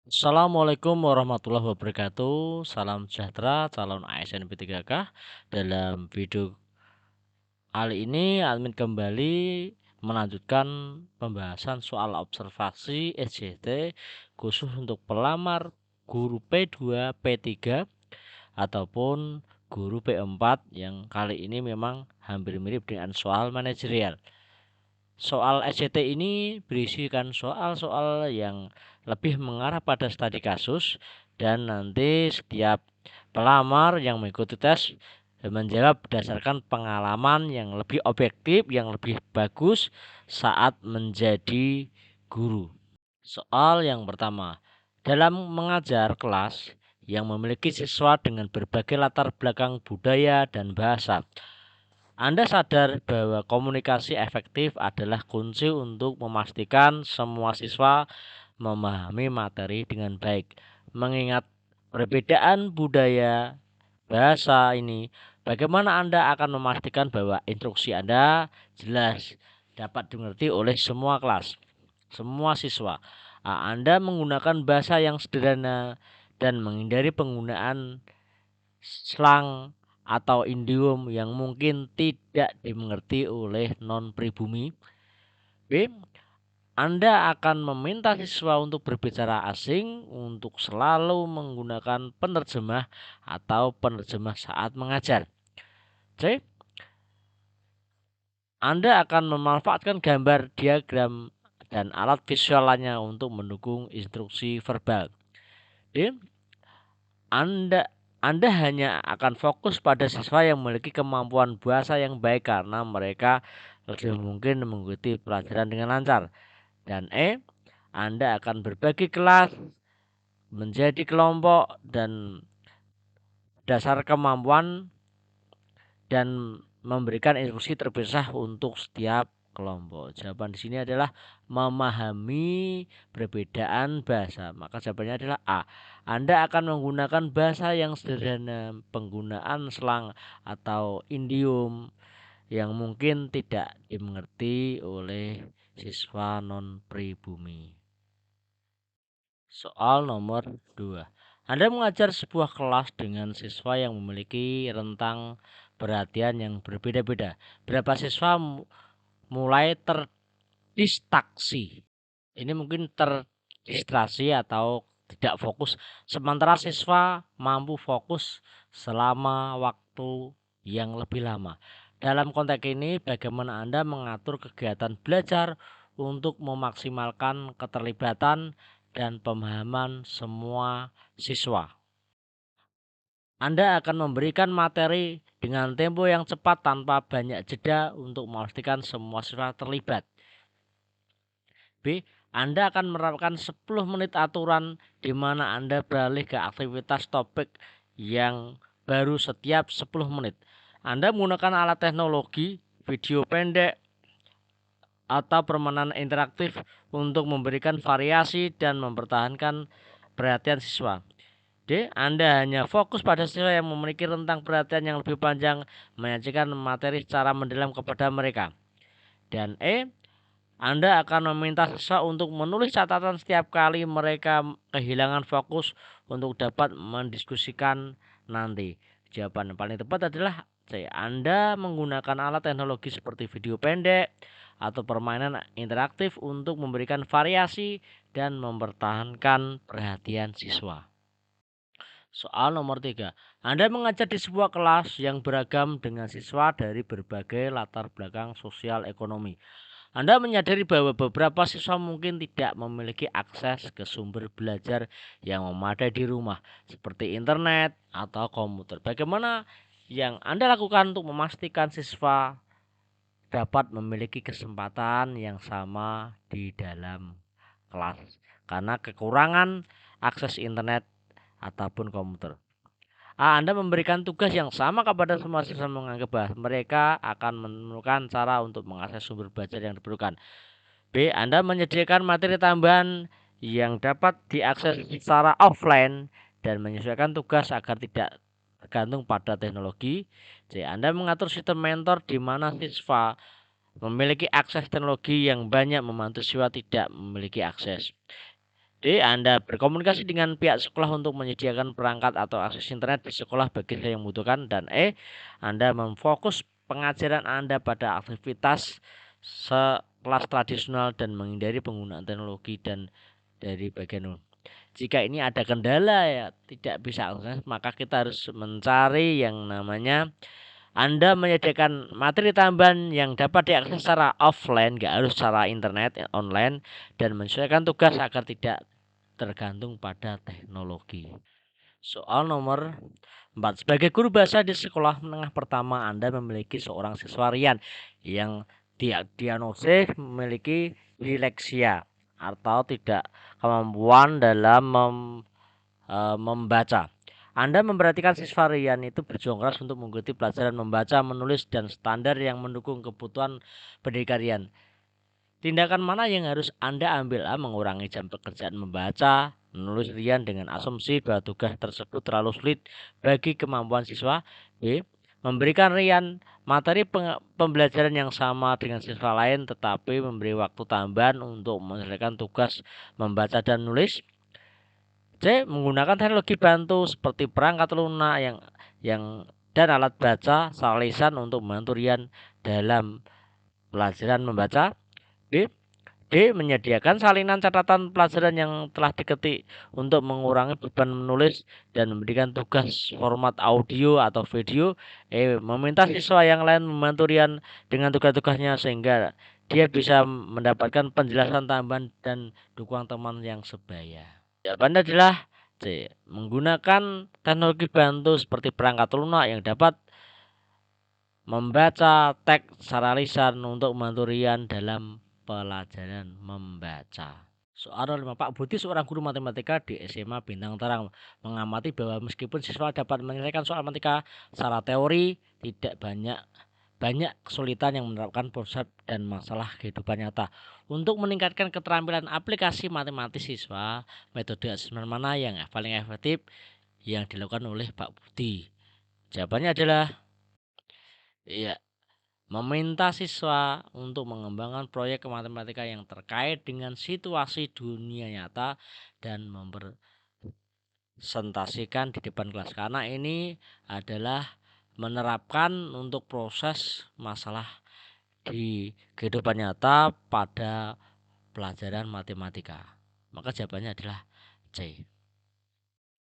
Assalamualaikum warahmatullahi wabarakatuh. Salam sejahtera, calon ASN P3K. Dalam video kali ini, admin kembali melanjutkan pembahasan soal observasi SJT khusus untuk pelamar guru P2, P3 ataupun guru P4 yang kali ini memang hampir mirip dengan soal manajerial. Soal SCT ini berisikan soal-soal yang lebih mengarah pada studi kasus dan nanti setiap pelamar yang mengikuti tes menjawab berdasarkan pengalaman yang lebih objektif, yang lebih bagus saat menjadi guru. Soal yang pertama, dalam mengajar kelas yang memiliki siswa dengan berbagai latar belakang budaya dan bahasa, anda sadar bahwa komunikasi efektif adalah kunci untuk memastikan semua siswa memahami materi dengan baik. Mengingat perbedaan budaya bahasa ini, bagaimana Anda akan memastikan bahwa instruksi Anda jelas dapat dimengerti oleh semua kelas, semua siswa. Anda menggunakan bahasa yang sederhana dan menghindari penggunaan slang atau idiom yang mungkin tidak dimengerti oleh non-pribumi. B. Anda akan meminta siswa untuk berbicara asing untuk selalu menggunakan penerjemah atau penerjemah saat mengajar. C. Anda akan memanfaatkan gambar, diagram, dan alat visual lainnya untuk mendukung instruksi verbal. D. Anda hanya akan fokus pada siswa yang memiliki kemampuan bahasa yang baik karena mereka lebih mungkin mengikuti pelajaran dengan lancar. Dan E, Anda akan berbagi kelas menjadi kelompok dan dasar kemampuan dan memberikan instruksi terpisah untuk setiap kelompok. Jawaban di sini adalah memahami perbedaan bahasa. Maka jawabannya adalah A. Anda akan menggunakan bahasa yang sederhana, penggunaan slang atau idiom yang mungkin tidak dimengerti oleh siswa non pribumi. Soal nomor 2. Anda mengajar sebuah kelas dengan siswa yang memiliki rentang perhatian yang berbeda-beda. Berapa siswa mulai terdistraksi? Ini mungkin terdistraksi atau tidak fokus, sementara siswa mampu fokus selama waktu yang lebih lama. Dalam konteks ini, bagaimana Anda mengatur kegiatan belajar untuk memaksimalkan keterlibatan dan pemahaman semua siswa? Anda akan memberikan materi dengan tempo yang cepat tanpa banyak jeda untuk memastikan semua siswa terlibat. B. Anda akan menerapkan 10 menit aturan di mana Anda beralih ke aktivitas topik yang baru setiap 10 menit. Anda menggunakan alat teknologi, video pendek, atau permainan interaktif untuk memberikan variasi dan mempertahankan perhatian siswa. D. Anda hanya fokus pada siswa yang memiliki rentang perhatian yang lebih panjang, menyajikan materi secara mendalam kepada mereka. Dan E. Anda akan meminta siswa untuk menulis catatan setiap kali mereka kehilangan fokus untuk dapat mendiskusikan nanti. Jawaban yang paling tepat adalah C. Anda menggunakan alat teknologi seperti video pendek atau permainan interaktif untuk memberikan variasi dan mempertahankan perhatian siswa. Soal nomor 3. Anda mengajar di sebuah kelas yang beragam dengan siswa dari berbagai latar belakang sosial ekonomi. Anda menyadari bahwa beberapa siswa mungkin tidak memiliki akses ke sumber belajar yang memadai di rumah, seperti internet atau komputer. Bagaimana yang Anda lakukan untuk memastikan siswa dapat memiliki kesempatan yang sama di dalam kelas karena kekurangan akses internet ataupun komputer? Anda memberikan tugas yang sama kepada semua siswa, menganggap bahwa mereka akan menemukan cara untuk mengakses sumber belajar yang diperlukan. B. Anda menyediakan materi tambahan yang dapat diakses secara offline dan menyesuaikan tugas agar tidak tergantung pada teknologi. C. Anda mengatur sistem mentor di mana siswa memiliki akses teknologi yang banyak membantu siswa tidak memiliki akses. D. Anda berkomunikasi dengan pihak sekolah untuk menyediakan perangkat atau akses internet di sekolah bagi yang membutuhkan. Dan E. Anda memfokus pengajaran Anda pada aktivitas sekelas tradisional dan menghindari penggunaan teknologi dan dari bagian. Jika ini ada kendala ya tidak bisa akses, maka kita harus mencari yang namanya Anda menyediakan materi tambahan yang dapat diakses secara offline, nggak harus secara internet, online, dan menyesuaikan tugas agar tidak tergantung pada teknologi. Soal nomor 4. Sebagai guru bahasa di sekolah menengah pertama, Anda memiliki seorang siswa Rian yang diagnosis memiliki disleksia atau tidak kemampuan dalam membaca. Anda memperhatikan siswa Rian itu berjuang keras untuk mengikuti pelajaran membaca, menulis, dan standar yang mendukung kebutuhan pendidikan Rian. Tindakan mana yang harus Anda ambil? A. Mengurangi jam pekerjaan membaca, menulis Rian dengan asumsi bahwa tugas tersebut terlalu sulit bagi kemampuan siswa. B. Memberikan Rian materi pembelajaran yang sama dengan siswa lain tetapi memberi waktu tambahan untuk menyelesaikan tugas membaca dan menulis. C. Menggunakan teknologi bantu seperti perangkat lunak yang dan alat baca secara lisan untuk membantu Rian dalam pelajaran membaca. B. Menyediakan salinan catatan pelajaran yang telah diketik untuk mengurangi beban menulis dan memberikan tugas format audio atau video. Meminta siswa yang lain membantu Rian dengan tugas-tugasnya sehingga dia bisa mendapatkan penjelasan tambahan dan dukungan teman yang sebaya. Jawabannya adalah C. Menggunakan teknologi bantu seperti perangkat lunak yang dapat membaca teks secara lisan untuk membantu Rian dalam pelajaran membaca. Soal 5. Pak Budi, seorang guru matematika di SMA Bintang Terang, mengamati bahwa meskipun siswa dapat menyelesaikan soal matematika secara teori, tidak banyak kesulitan yang menerapkan konsep dan masalah kehidupan nyata. Untuk meningkatkan keterampilan aplikasi matematis siswa, metode asesmen mana yang paling efektif yang dilakukan oleh Pak Budi? Jawabannya adalah iya, meminta siswa untuk mengembangkan proyek matematika yang terkait dengan situasi dunia nyata dan mempresentasikan di depan kelas, karena ini adalah menerapkan untuk proses masalah di kehidupan nyata pada pelajaran matematika. Maka jawabannya adalah C.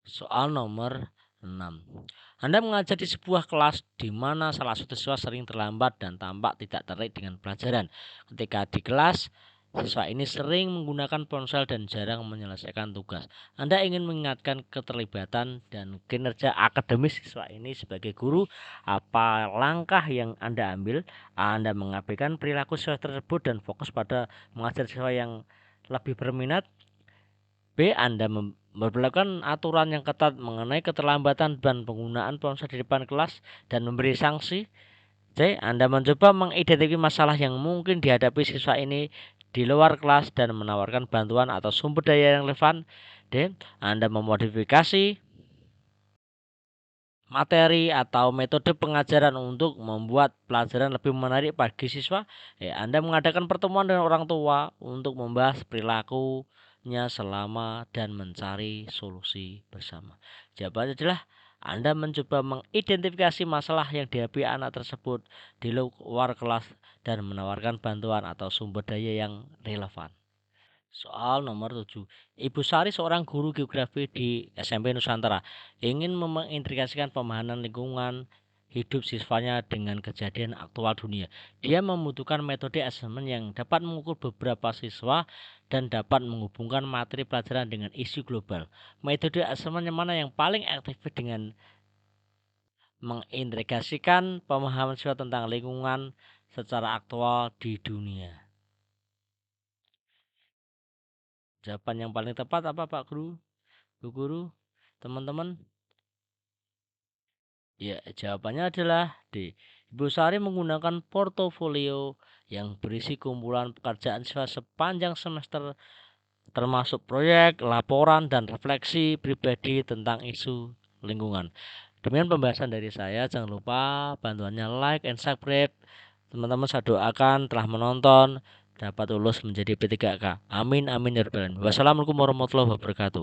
Soal nomor 6. Anda mengajar di sebuah kelas di mana salah satu siswa sering terlambat dan tampak tidak tertarik dengan pelajaran. Ketika di kelas, siswa ini sering menggunakan ponsel dan jarang menyelesaikan tugas. Anda ingin mengingatkan keterlibatan dan kinerja akademis siswa ini sebagai guru. Apa langkah yang Anda ambil? A. Anda mengabaikan perilaku siswa tersebut dan fokus pada mengajar siswa yang lebih berminat. B. Anda memperlakukan aturan yang ketat mengenai keterlambatan dan penggunaan ponsel di depan kelas dan memberi sanksi. C. Anda mencoba mengidentifikasi masalah yang mungkin dihadapi siswa ini di luar kelas dan menawarkan bantuan atau sumber daya yang relevan. D. Anda memodifikasi materi atau metode pengajaran untuk membuat pelajaran lebih menarik bagi siswa. Anda mengadakan pertemuan dengan orang tua untuk membahas perilakunya selama dan mencari solusi bersama. Jawabannya adalah Anda mencoba mengidentifikasi masalah yang dihadapi anak tersebut di luar kelas dan menawarkan bantuan atau sumber daya yang relevan. Soal nomor 7. Ibu Sari, seorang guru geografi di SMP Nusantara, ingin mengintegrasikan pemahaman lingkungan hidup siswanya dengan kejadian aktual dunia. Dia membutuhkan metode asesmen yang dapat mengukur beberapa siswa dan dapat menghubungkan materi pelajaran dengan isu global. Metode asesmen yang mana yang paling efektif dengan mengintegrasikan pemahaman siswa tentang lingkungan secara aktual di dunia? Jawaban yang paling tepat apa Pak Guru? Bu Guru, teman-teman? Ya, jawabannya adalah D. Ibu Sari menggunakan portofolio yang berisi kumpulan pekerjaan siswa sepanjang semester termasuk proyek, laporan, dan refleksi pribadi tentang isu lingkungan. Demikian pembahasan dari saya. Jangan lupa bantuannya like and subscribe. Teman-teman saya doakan telah menonton. dapat lulus menjadi P3K. Amin amin ya rabbal alamin. Wassalamualaikum warahmatullahi wabarakatuh.